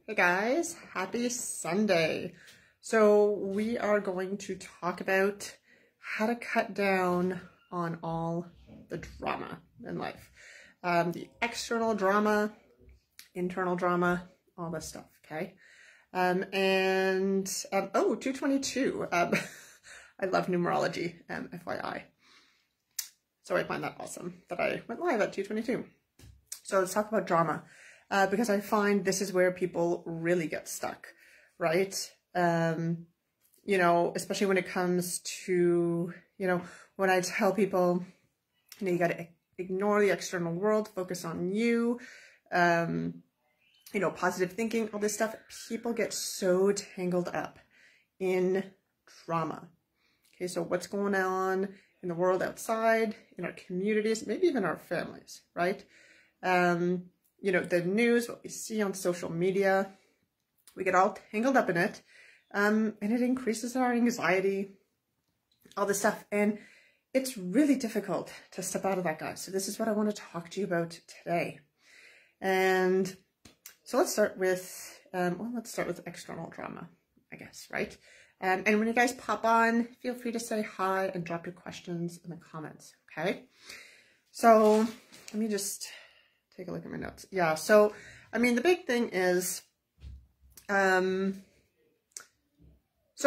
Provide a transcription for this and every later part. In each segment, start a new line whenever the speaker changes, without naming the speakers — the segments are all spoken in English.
Hey guys, happy Sunday. So we are going to talk about how to cut down on all the drama in life. The external drama, internal drama, all this stuff, okay? Oh, 222. I love numerology, FYI. So I find that awesome that I went live at 222. So let's talk about drama. Because I find this is where people really get stuck, right? You know, especially when it comes to, when I tell people, you got to ignore the external world, focus on you, positive thinking, all this stuff. People get so tangled up in drama. Okay, so what's going on in the world outside, in our communities, maybe even our families, right? The news, what we see on social media, we get all tangled up in it, and it increases our anxiety, all this stuff, and it's really difficult to step out of that, guys. So this is what I want to talk to you about today. And so let's start with, external drama, I guess, right? And when you guys pop on, feel free to say hi and drop your questions in the comments, okay? So let me just take a look at my notes. Yeah, so, the big thing is, so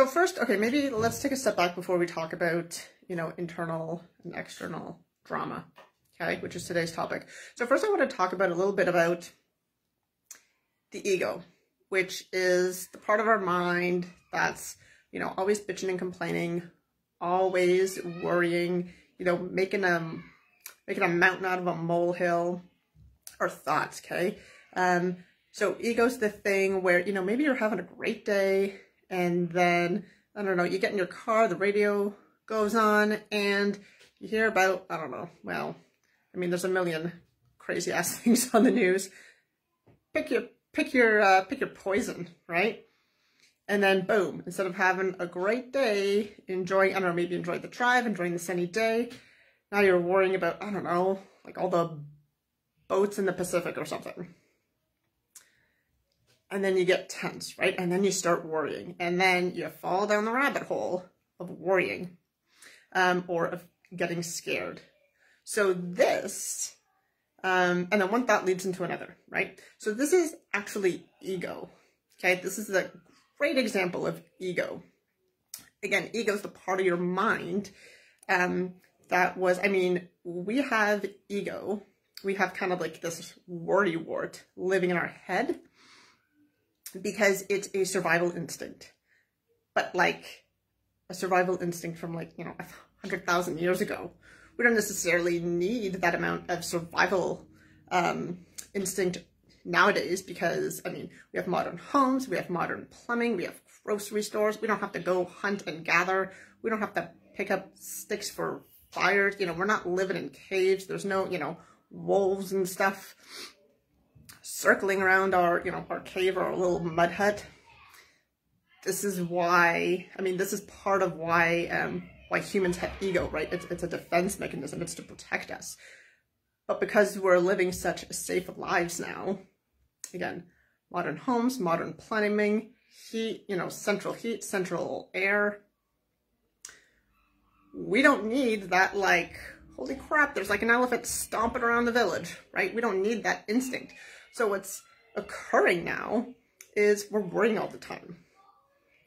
first, okay, maybe let's take a step back before we talk about, internal and external drama, okay, which is today's topic. So first I want to talk about a little bit about the ego, which is the part of our mind that's, always bitching and complaining, always worrying, making a mountain out of a molehill. Our thoughts, okay? So ego's the thing where, maybe you're having a great day and then, I don't know, you get in your car, the radio goes on and you hear about, I don't know, well, there's a million crazy ass things on the news. Pick your poison, right? And then boom, instead of having a great day, enjoying, I don't know, maybe enjoy the drive, enjoying the sunny day, now you're worrying about, I don't know, like all the boats in the Pacific or something. And then you get tense, right? And then you start worrying. And then you fall down the rabbit hole of worrying or of getting scared. So this, and then one thought leads into another, right? So this is actually ego, okay? This is a great example of ego. Again, ego is the part of your mind that was, we have ego. We have kind of like this worrywart living in our head because it's a survival instinct, but like a survival instinct from 100,000 years ago. We don't necessarily need that amount of survival instinct nowadays because, we have modern homes, we have modern plumbing, we have grocery stores. We don't have to go hunt and gather. We don't have to pick up sticks for fires. We're not living in caves. There's no, wolves and stuff circling around our, our cave or our little mud hut. This is why, this is part of why humans have ego, right? It's a defense mechanism. It's to protect us. But because we're living such safe lives now, again, modern homes, modern plumbing, heat, central heat, central air, we don't need that, holy crap, there's like an elephant stomping around the village, right? We don't need that instinct. So what's occurring now is we're worrying all the time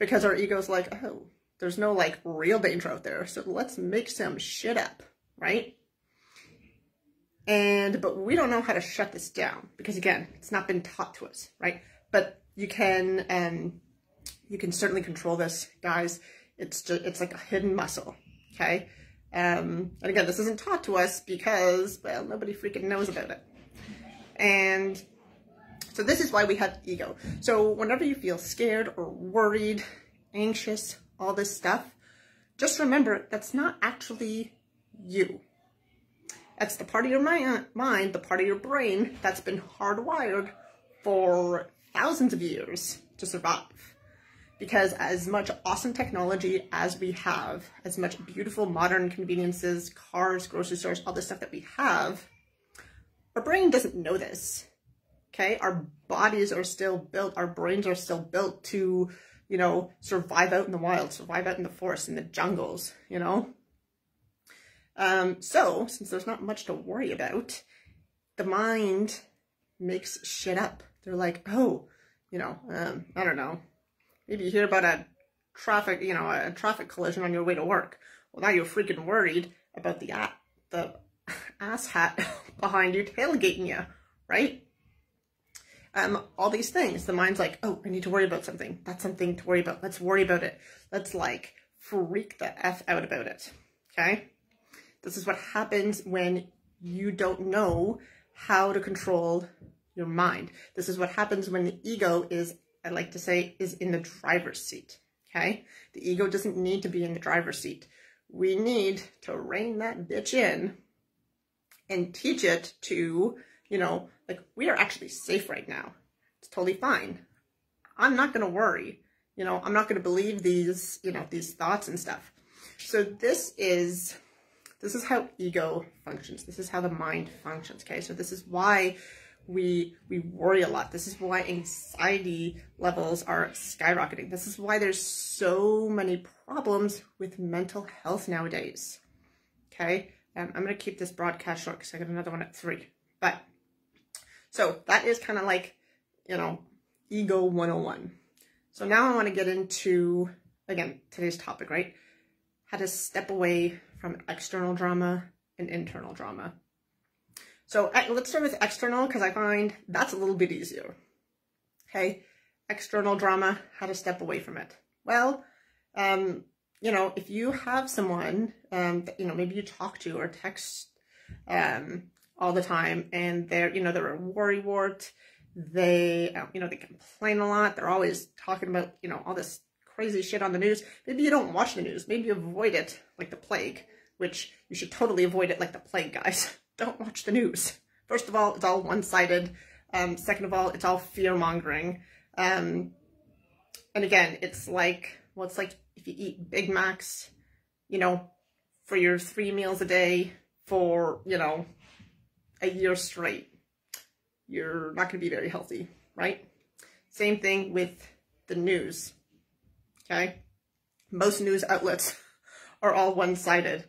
because our ego's like, oh, there's no real danger out there. So let's make some shit up, right? But we don't know how to shut this down because again, it's not been taught to us, right? But you can certainly control this, guys. It's like a hidden muscle, okay? And again, this isn't taught to us because, well, nobody freaking knows about it. And so this is why we have ego. So whenever you feel scared or worried, anxious, all this stuff, just remember that's not actually you. That's the part of your mind, the part of your brain that's been hardwired for thousands of years to survive. Because as much awesome technology as we have, as much beautiful modern conveniences, cars, grocery stores, all this stuff that we have, our brain doesn't know this. Okay, our bodies are still built, our brains are still built to, you know, survive out in the wild, survive out in the forest, in the jungles, you know. So since there's not much to worry about, the mind makes shit up. They're like, oh, you know, I don't know. Maybe you hear about a traffic collision on your way to work. Well, now you're freaking worried about the ass hat behind you tailgating you, right? All these things. The mind's like, oh, I need to worry about something. That's something to worry about. Let's worry about it. Let's like freak the F out about it. Okay? This is what happens when you don't know how to control your mind. This is what happens when the ego is, I like to say, is in the driver's seat. Okay? The ego doesn't need to be in the driver's seat. We need to rein that bitch in and teach it to, you know, like, we are actually safe right now. It's totally fine. I'm not going to worry. You know, I'm not going to believe these, you know, these thoughts and stuff. So this is how ego functions. This is how the mind functions. Okay. So this is why we worry a lot. This is why anxiety levels are skyrocketing. This is why there's so many problems with mental health nowadays. Okay. I'm going to keep this broadcast short because I got another one at 3. But so that is kind of like, you know, ego 101. So now I want to get into, again, today's topic, right? How to step away from external drama and internal drama. So let's start with external because I find that's a little bit easier. Okay, external drama, how to step away from it. Well, you know, if you have someone that, you know, maybe you talk to or text all the time, and they're, you know, they're a worrywart, they, you know, they complain a lot, they're always talking about, you know, all this crazy shit on the news. Maybe you don't watch the news, maybe you avoid it like the plague, which you should totally avoid it like the plague, guys. Don't watch the news. First of all, it's all one-sided. Second of all, it's all fear-mongering. And again, it's like, well, it's like if you eat Big Macs, you know, for your 3 meals a day for, you know, a year straight, you're not going to be very healthy, right? Same thing with the news, okay? Most news outlets are all one-sided.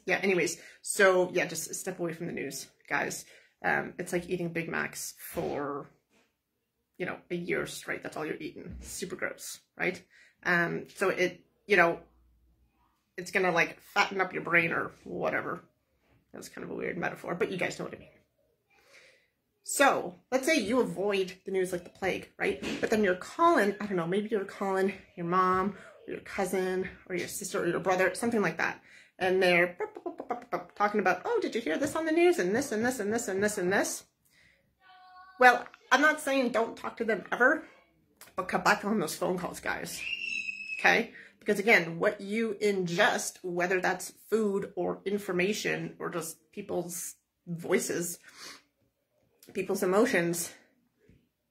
Yeah, anyways, so yeah, just step away from the news, guys. It's like eating Big Macs for, you know, a year straight. That's all you're eating. Super gross, right? So it, you know, it's gonna like fatten up your brain or whatever. That's kind of a weird metaphor, but you guys know what I mean. So let's say you avoid the news like the plague, right? But then you're calling, I don't know, maybe you're calling your mom or your cousin or your sister or your brother, something like that. And they're talking about, oh, did you hear this on the news? And this and this and this and this and this. Well, I'm not saying don't talk to them ever, but cut back on those phone calls, guys. Okay? Because again, what you ingest, whether that's food or information or just people's voices, people's emotions,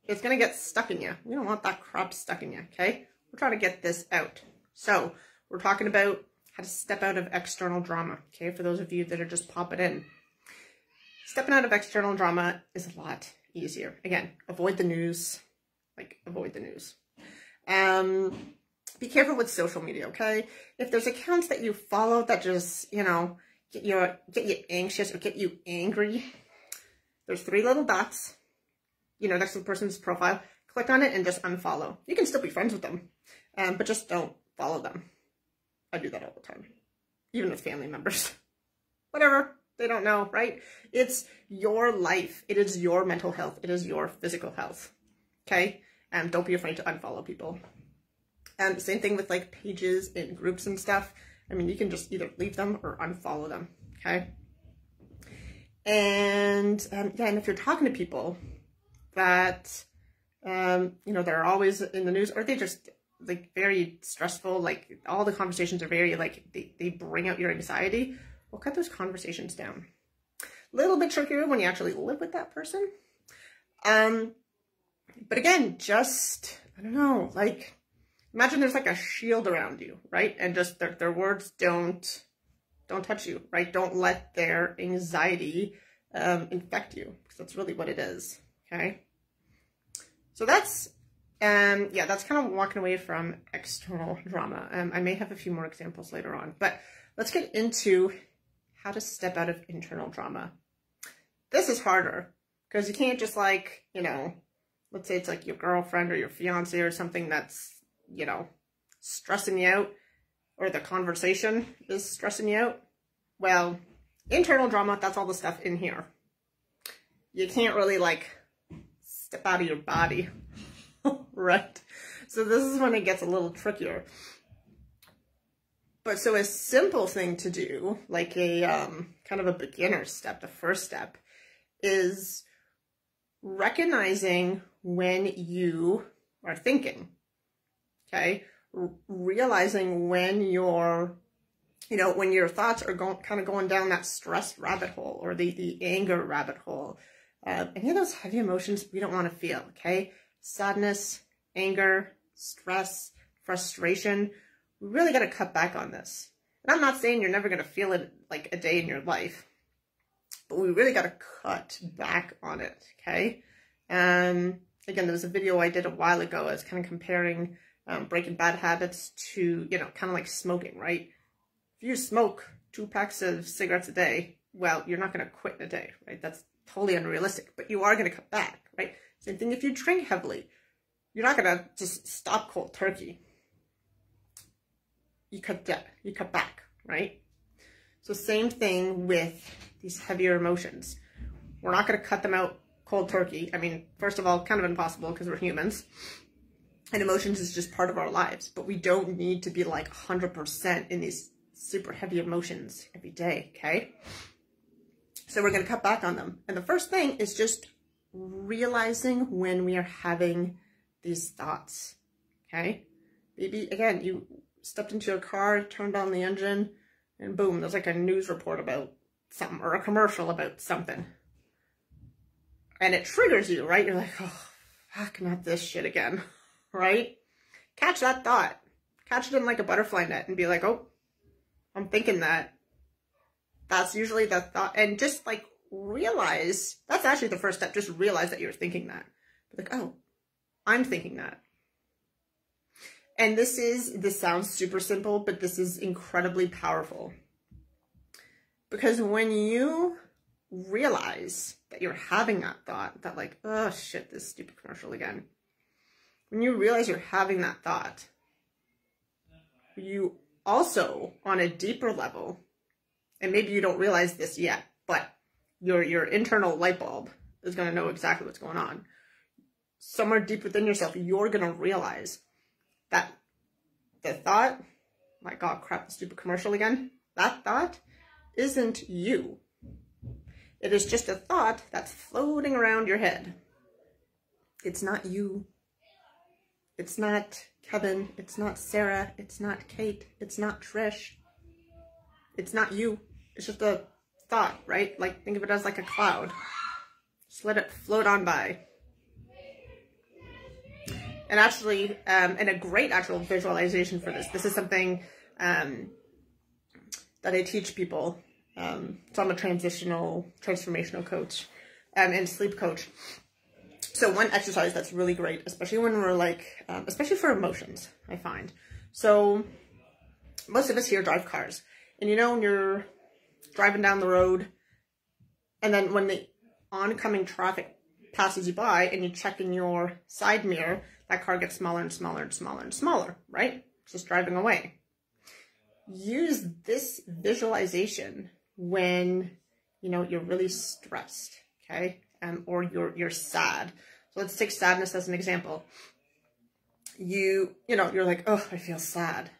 it's going to get stuck in you. You don't want that crap stuck in you, okay? We're trying to get this out. So we're talking about how to step out of external drama, okay? For those of you that are just popping in. Stepping out of external drama is a lot easier. Again, avoid the news. Like, avoid the news. Be careful with social media, okay? If there's accounts that you follow that just, you know, get you anxious or get you angry, there's 3 little dots, you know, next to the person's profile. Click on it and just unfollow. You can still be friends with them, but just don't follow them. I do that all the time, even with family members. Whatever, they don't know, right? It's your life. It is your mental health. It is your physical health, okay? Don't be afraid to unfollow people. Same thing with like pages and groups and stuff. I mean, you can just either leave them or unfollow them, okay? And yeah, and if you're talking to people that, you know, they're always in the news, or they just like very stressful, like all the conversations are very like, they bring out your anxiety, well, cut those conversations down. A little bit trickier when you actually live with that person. But again, just, I don't know, like, imagine there's like a shield around you, right? And just their words don't touch you, right? Don't let their anxiety infect you, because that's really what it is, okay? So that's, yeah, that's kind of walking away from external drama. I may have a few more examples later on, but let's get into how to step out of internal drama. This is harder, because you can't just like, you know, let's say it's like your girlfriend or your fiance or something that's, you know, stressing you out, or the conversation is stressing you out. Well, internal drama, that's all the stuff in here. You can't really like step out of your body, right? So this is when it gets a little trickier. But so a simple thing to do, like a kind of a beginner step, the first step, is recognizing when you are thinking, okay? Realizing when you're, you know, when your thoughts are kind of going down that stress rabbit hole, or the anger rabbit hole. Any of those heavy emotions we don't want to feel, okay? Sadness, anger, stress, frustration. We really got to cut back on this. And I'm not saying you're never going to feel it like a day in your life, but we really got to cut back on it, okay? Again, there was a video I did a while ago. I was kind of comparing breaking bad habits to, you know, kind of like smoking, right? If you smoke 2 packs of cigarettes a day, well, you're not going to quit in a day, right? That's totally unrealistic, but you are going to cut back, right? Same thing if you drink heavily. You're not going to just stop cold turkey. You cut back, right? So same thing with these heavier emotions. We're not going to cut them out cold turkey. I mean, first of all, kind of impossible because we're humans. And emotions is just part of our lives. But we don't need to be like 100% in these super heavy emotions every day, okay? So we're going to cut back on them. And the first thing is just realizing when we are having these thoughts, okay? Maybe, again, you stepped into your car, turned on the engine, and boom, there's like a news report about something, or a commercial about something. And it triggers you, right? You're like, oh, fuck, not this shit again, right? Catch that thought. Catch it in like a butterfly net and be like, oh, I'm thinking that. That's usually the thought. And just like realize, that's actually the first step. Just realize that you're thinking that. Be like, oh, I'm thinking that. And this sounds super simple, but this is incredibly powerful. Because when you realize that you're having that thought, that like, oh shit, this stupid commercial again. When you realize you're having that thought, you also, on a deeper level, and maybe you don't realize this yet, but your internal light bulb is going to know exactly what's going on. Somewhere deep within yourself, you're going to realize that the thought, my God, crap, the stupid commercial again, that thought isn't you. It is just a thought that's floating around your head. It's not you. It's not Kevin. It's not Sarah. It's not Kate. It's not Trish. It's not you. It's just a thought, right? Like, think of it as like a cloud. Just let it float on by. And actually, and a great actual visualization for this. This is something that I teach people. So I'm a transformational coach and sleep coach. So one exercise that's really great, especially when we're like, especially for emotions, I find. So most of us here drive cars. And you know, when you're driving down the road, and then when the oncoming traffic passes you by and you check in your side mirror, that car gets smaller and smaller and smaller and smaller, right? It's just driving away. Use this visualization when, you know, you're really stressed, okay? Or you're sad. So let's take sadness as an example. You know, you're like, oh, I feel sad.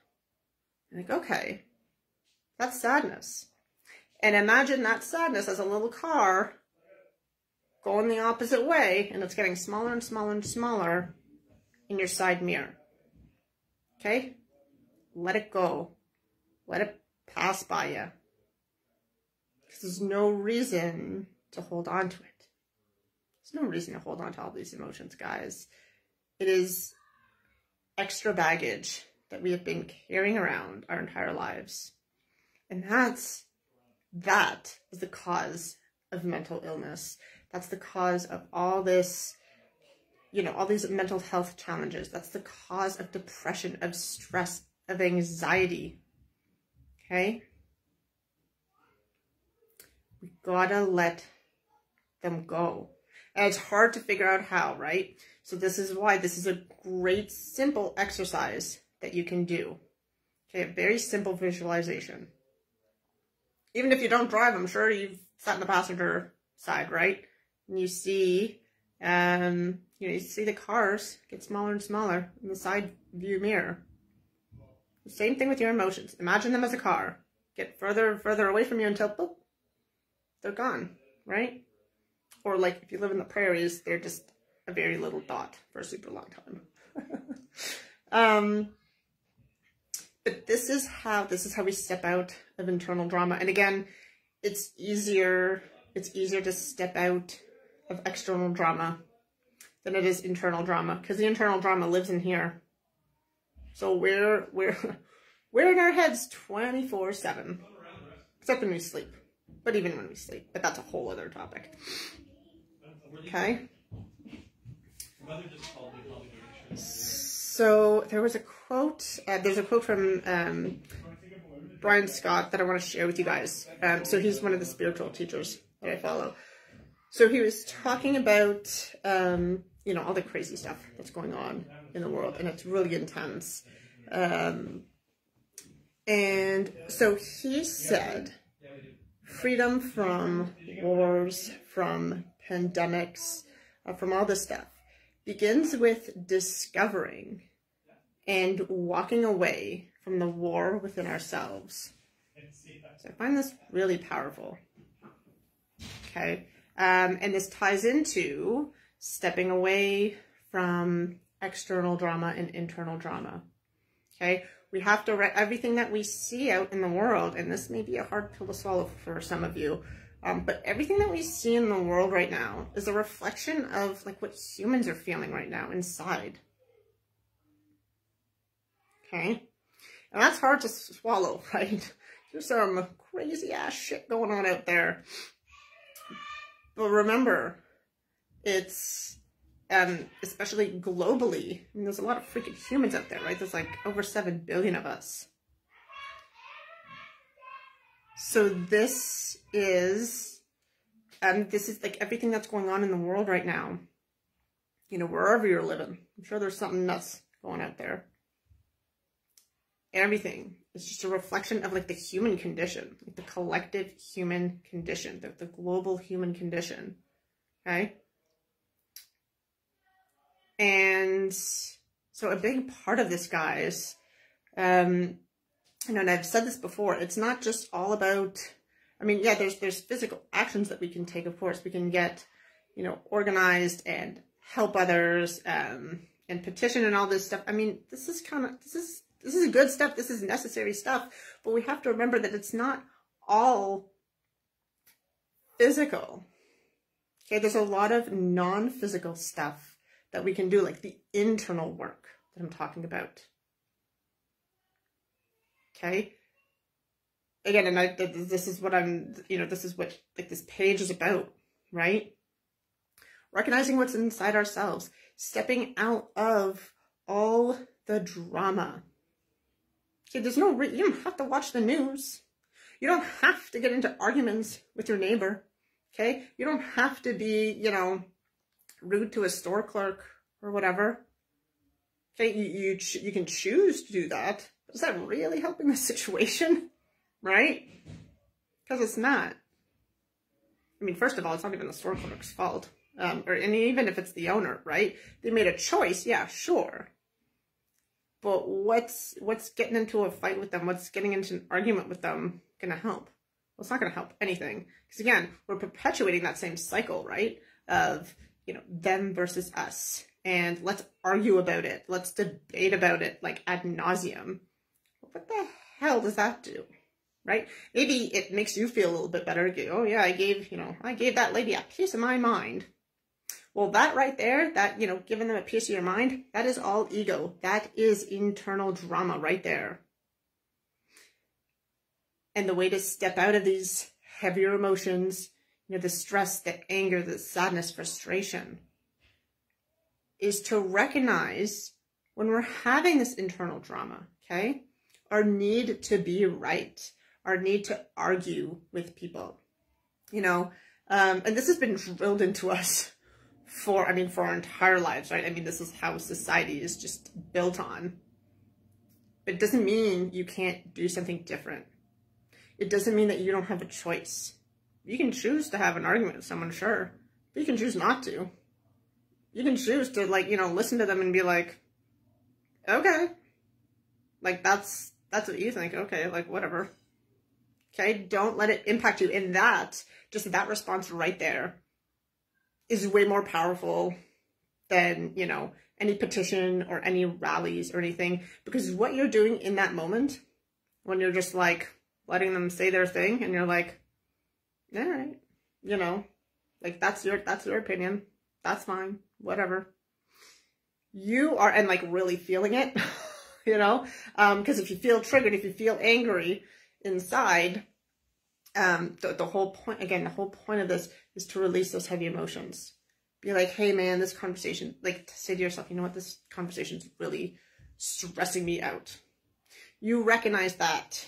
You're like, okay, that's sadness. And imagine that sadness as a little car going the opposite way, and it's getting smaller and smaller and smaller in your side mirror. Okay? Let it go. Let it pass by you. Because there's no reason to hold on to it. There's no reason to hold on to all these emotions, guys. It is extra baggage that we have been carrying around our entire lives. And that is the cause of mental illness. That's the cause of all this, you know, all these mental health challenges. That's the cause of depression, of stress, of anxiety. Okay? We gotta let them go. And it's hard to figure out how, right? So this is why this is a great, simple exercise that you can do. Okay, a very simple visualization. Even if you don't drive, I'm sure you've sat in the passenger side, right? And you see, you see the cars get smaller and smaller in the side view mirror. The same thing with your emotions. Imagine them as a car. Get further and further away from you until, boop, they're gone, right? Or like if you live in the prairies, they're just a very little dot for a super long time. But this is how we step out of internal drama. And again, it's easier to step out of external drama than it is internal drama, because the internal drama lives in here. So we're in our heads 24/7, except when we sleep. But even when we sleep, but that's a whole other topic. Okay. So there was a quote. There's a quote from Brian Scott that I want to share with you guys. So he's one of the spiritual teachers that I follow. So he was talking about you know, all the crazy stuff that's going on in the world, and it's really intense. And so he said, freedom from wars, from pandemics, from all this stuff begins with discovering and walking away from the war within ourselves. So I find this really powerful. Okay. And this ties into stepping away from external drama and internal drama. Okay. We have to everything that we see out in the world, and this may be a hard pill to swallow for some of you, but everything that we see in the world right now is a reflection of like what humans are feeling right now inside. Okay? And that's hard to swallow, right? There's some crazy ass shit going on out there. But remember, it's especially globally, I mean, there's a lot of freaking humans out there, right? There's like over 7 billion of us. So this is like everything that's going on in the world right now. You know, wherever you're living, I'm sure there's something nuts going out there. Everything is just a reflection of like the human condition, like the collective human condition, the global human condition. Okay. And so a big part of this, guys, you know, and I've said this before, it's not just all about, I mean, yeah, there's physical actions that we can take, of course. We can get, you know, organized and help others, and petition and all this stuff. I mean, this is good stuff. This is necessary stuff. But we have to remember that it's not all physical. Okay, there's a lot of non-physical stuff that we can do, like the internal work that I'm talking about. Okay. Again, and this is what I'm, you know, this is what like this page is about, right? Recognizing what's inside ourselves, stepping out of all the drama. Okay, there's no, you don't have to watch the news. You don't have to get into arguments with your neighbor. Okay, you don't have to be, you know, rude to a store clerk or whatever. Okay, you can choose to do that. But is that really helping the situation? Right? Because it's not. I mean, first of all, it's not even the store clerk's fault. And even if it's the owner, right? They made a choice, yeah, sure. But what's getting into a fight with them? What's getting into an argument with them gonna help? Well, it's not gonna help anything. Because again, we're perpetuating that same cycle, right? Of, you know, them versus us. And let's argue about it. Let's debate about it, like ad nauseum. What the hell does that do? Right? Maybe it makes you feel a little bit better. Oh yeah, I gave that lady a piece of my mind. Well, that right there, that, you know, giving them a piece of your mind, that is all ego. That is internal drama right there. And the way to step out of these heavier emotions, you know, the stress, the anger, the sadness, frustration, is to recognize when we're having this internal drama, okay? Our need to be right, our need to argue with people, you know, and this has been drilled into us for our entire lives, right? I mean, this is how society is just built on. But it doesn't mean you can't do something different. It doesn't mean that you don't have a choice. You can choose to have an argument with someone, sure, but you can choose not to. You can choose to, like, you know, listen to them and be like, okay, like, that's what you think, okay, like, whatever. Okay, don't let it impact you. And that, just that response right there is way more powerful than, you know, any petition or any rallies or anything. Because what you're doing in that moment, when you're just, like, letting them say their thing, and you're like, all right, you know, like, that's your opinion. That's fine. Whatever. You are, and like really feeling it, you know, because if you feel triggered, if you feel angry inside, the whole point, again, the whole point of this is to release those heavy emotions. Be like, hey man, this conversation, like, say to yourself, you know what, this conversation is really stressing me out. You recognize that.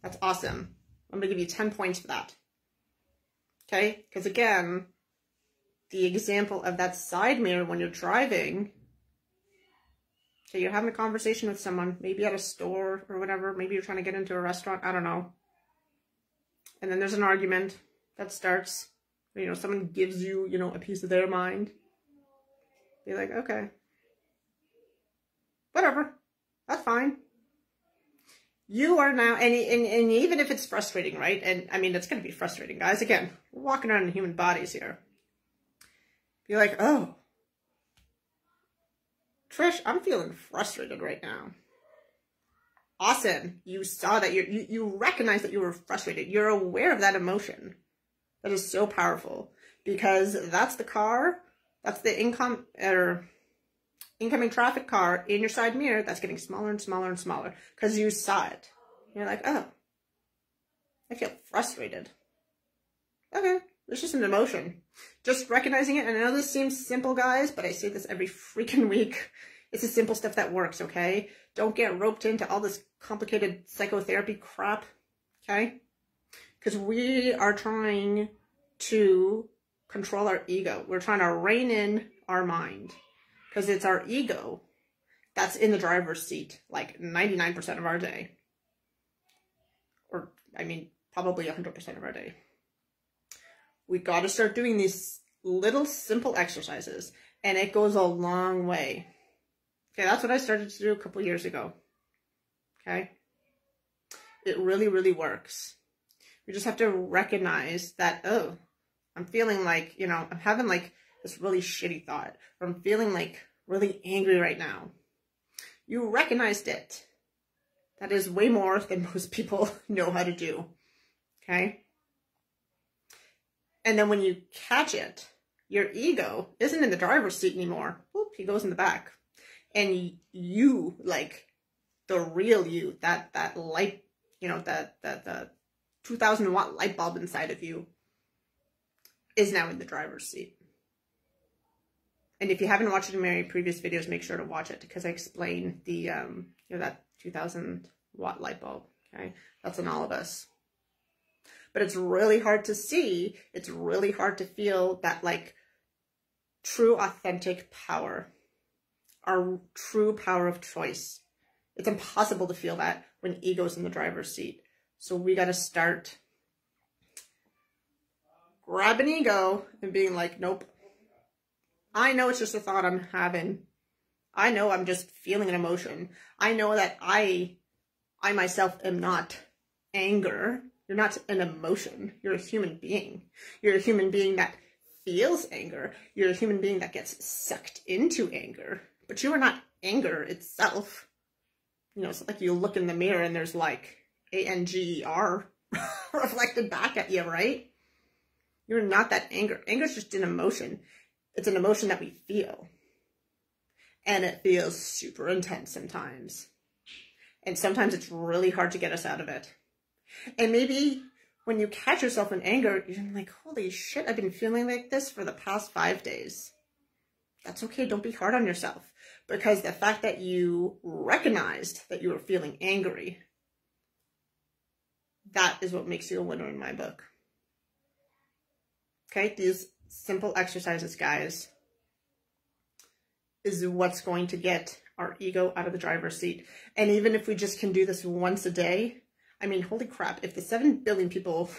That's awesome. I'm going to give you 10 points for that. Okay? Because again, the example of that side mirror when you're driving, so you're having a conversation with someone, maybe at a store or whatever, maybe you're trying to get into a restaurant, I don't know. And then there's an argument that starts, you know, someone gives you, you know, a piece of their mind. Be like, okay, whatever, that's fine. You are now, and even if it's frustrating, right? And I mean, it's going to be frustrating, guys. Again, we're walking around in human bodies here. Be like, oh, Trish, I'm feeling frustrated right now. Awesome. You saw that, you recognize that you were frustrated. You're aware of that emotion. That is so powerful, because that's the car, that's the incoming traffic car in your side mirror that's getting smaller and smaller and smaller because you saw it. You're like, oh, I feel frustrated. Okay, it's just an emotion. Just recognizing it, and I know this seems simple, guys, but I say this every freaking week. It's the simple stuff that works, okay? Don't get roped into all this complicated psychotherapy crap, okay? Because we are trying to control our ego. We're trying to rein in our mind. Because it's our ego that's in the driver's seat, like 99% of our day. Or, I mean, probably 100% of our day. We got to start doing these little simple exercises, and it goes a long way. Okay, that's what I started to do a couple years ago. Okay? It really, really works. We just have to recognize that, oh, I'm feeling like, you know, I'm having like this really shitty thought, or I'm feeling like really angry right now. You recognized it. That is way more than most people know how to do. Okay? And then when you catch it, your ego isn't in the driver's seat anymore. Whoop, he goes in the back. And you, like, the real you, that light, you know, the 2,000 watt light bulb inside of you is now in the driver's seat. And if you haven't watched any of my previous videos, make sure to watch it, because I explain the, you know, that 2,000 watt light bulb, okay? That's in all of us. But it's really hard to see. It's really hard to feel that, like, true, authentic power. Our true power of choice. It's impossible to feel that when ego's in the driver's seat. So we got to start grabbing ego and being like, nope. I know it's just a thought I'm having. I know I'm just feeling an emotion. I know that I myself am not anger. You're not an emotion. You're a human being. You're a human being that feels anger. You're a human being that gets sucked into anger. But you are not anger itself. You know, it's like you look in the mirror and there's like ANGER reflected back at you, right? You're not that anger. Anger is just an emotion. It's an emotion that we feel. And it feels super intense sometimes. And sometimes it's really hard to get us out of it. And maybe when you catch yourself in anger, you're like, holy shit, I've been feeling like this for the past 5 days. That's okay. Don't be hard on yourself, because the fact that you recognized that you were feeling angry, that is what makes you a winner in my book. Okay, these simple exercises, guys, is what's going to get our ego out of the driver's seat. And even if we just can do this once a day, I mean, holy crap, if the 7 billion people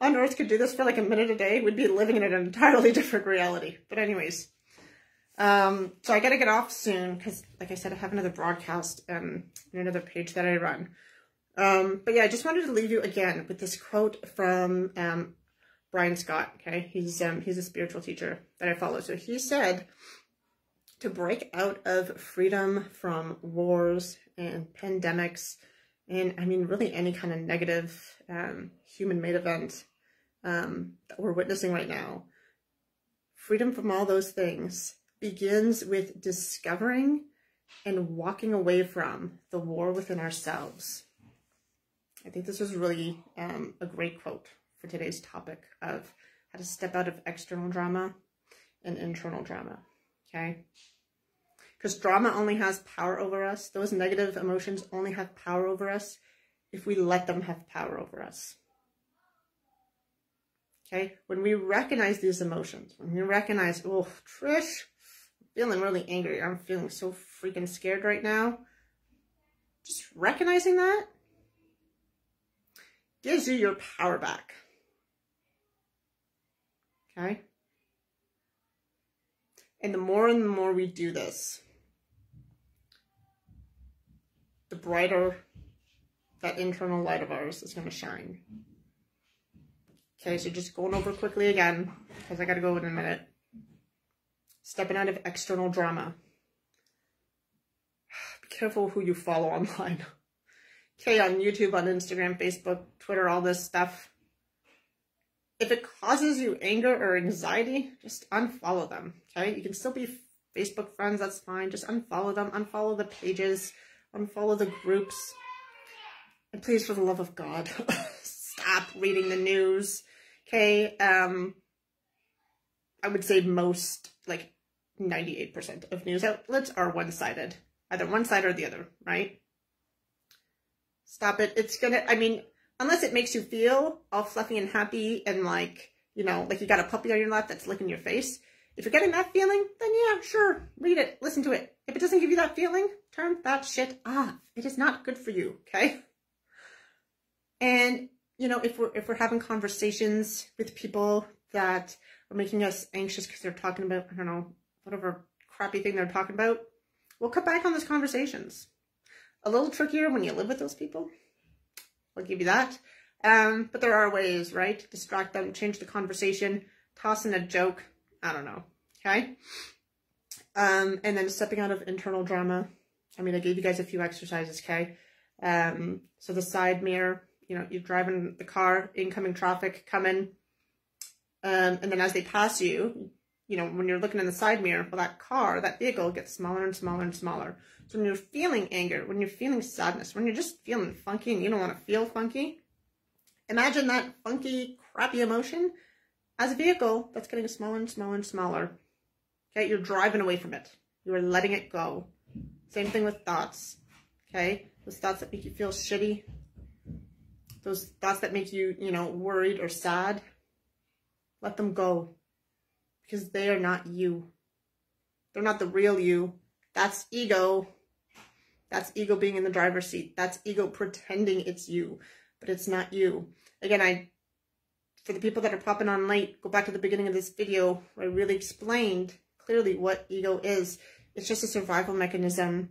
on Earth could do this for like a minute a day, we'd be living in an entirely different reality. But anyways, so I gotta get off soon because, like I said, I have another broadcast and another page that I run. But yeah, I just wanted to leave you again with this quote from Brian Scott. Okay, he's a spiritual teacher that I follow. So he said, to break out of freedom from wars and pandemics, and I mean really any kind of negative human-made event that we're witnessing right now, freedom from all those things begins with discovering and walking away from the war within ourselves. I think this was really a great quote for today's topic of how to step out of external drama and internal drama, okay? Because drama only has power over us. Those negative emotions only have power over us if we let them have power over us. Okay? When we recognize these emotions, when we recognize, oh, Trish, I'm feeling really angry. I'm feeling so freaking scared right now. Just recognizing that gives you your power back. Okay? And the more we do this, the brighter that internal light of ours is going to shine. Okay, so just going over quickly again, because I got to go in a minute. Stepping out of external drama. Be careful who you follow online. Okay, on YouTube, on Instagram, Facebook, Twitter, all this stuff. If it causes you anger or anxiety, just unfollow them, okay? You can still be Facebook friends, that's fine. Just unfollow them, unfollow the pages, unfollow the groups. And please, for the love of God, stop reading the news, okay? I would say most, like 98% of news outlets are one-sided. Either one side or the other, right? Stop it. It's gonna, I mean, unless it makes you feel all fluffy and happy and like, you know, like you got a puppy on your lap that's licking your face. If you're getting that feeling, then yeah, sure, read it, listen to it. If it doesn't give you that feeling, turn that shit off. It is not good for you, okay? And, you know, if we're having conversations with people that are making us anxious because they're talking about, I don't know, whatever crappy thing they're talking about, we'll cut back on those conversations. A little trickier when you live with those people. I'll give you that. But there are ways, right? Distract them, change the conversation, toss in a joke. I don't know. Okay? And then stepping out of internal drama. I mean, I gave you guys a few exercises, okay? So the side mirror, you know, you're driving the car, incoming traffic coming. And then as they pass you, you know, when you're looking in the side mirror, well, that car, that vehicle gets smaller and smaller and smaller. So when you're feeling anger, when you're feeling sadness, when you're just feeling funky and you don't want to feel funky, imagine that funky, crappy emotion as a vehicle that's getting smaller and smaller and smaller. Okay, you're driving away from it. You are letting it go. Same thing with thoughts. Okay, those thoughts that make you feel shitty, those thoughts that make you, you know, worried or sad, let them go. Because they are not you. They're not the real you. That's ego. That's ego being in the driver's seat. That's ego pretending it's you, but it's not you. Again, for the people that are popping on late, go back to the beginning of this video where I really explained clearly what ego is. It's just a survival mechanism,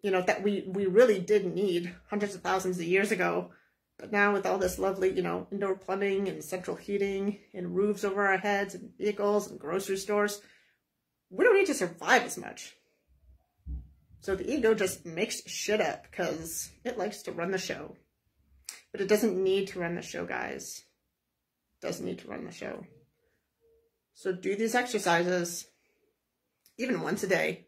you know, that we really did need hundreds of thousands of years ago. But now with all this lovely, you know, indoor plumbing and central heating and roofs over our heads and vehicles and grocery stores, we don't need to survive as much. So the ego just makes shit up because it likes to run the show. But it doesn't need to run the show, guys. It doesn't need to run the show. So do these exercises even once a day.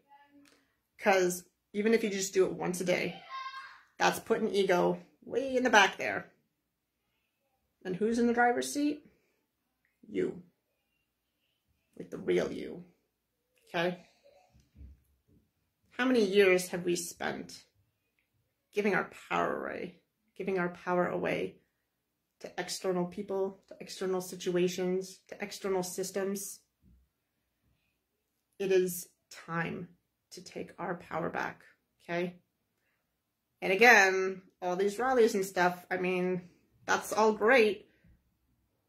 Because even if you just do it once a day, that's putting ego way in the back there. And who's in the driver's seat? You. Like the real you. Okay? How many years have we spent giving our power away? Giving our power away to external people, to external situations, to external systems? It is time to take our power back, okay? And again, all these rallies and stuff, I mean, that's all great,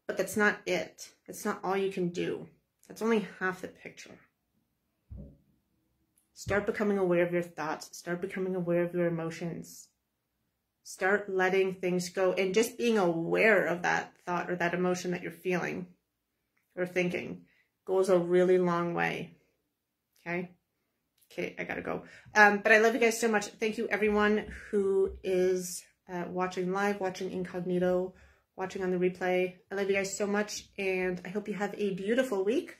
but that's not it. It's not all you can do. That's only half the picture. Start becoming aware of your thoughts. Start becoming aware of your emotions. Start letting things go, and just being aware of that thought or that emotion that you're feeling or thinking goes a really long way. Okay? Okay, I gotta go. But I love you guys so much. Thank you everyone who is watching live, watching incognito, watching on the replay. I love you guys so much, and I hope you have a beautiful week.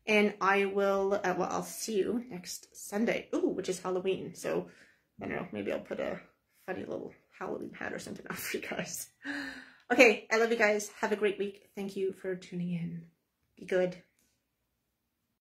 And I will, well, I'll see you next Sunday. Ooh, which is Halloween. So, I don't know, maybe I'll put a funny little Halloween hat or something on for you guys. Okay, I love you guys. Have a great week. Thank you for tuning in. Be good.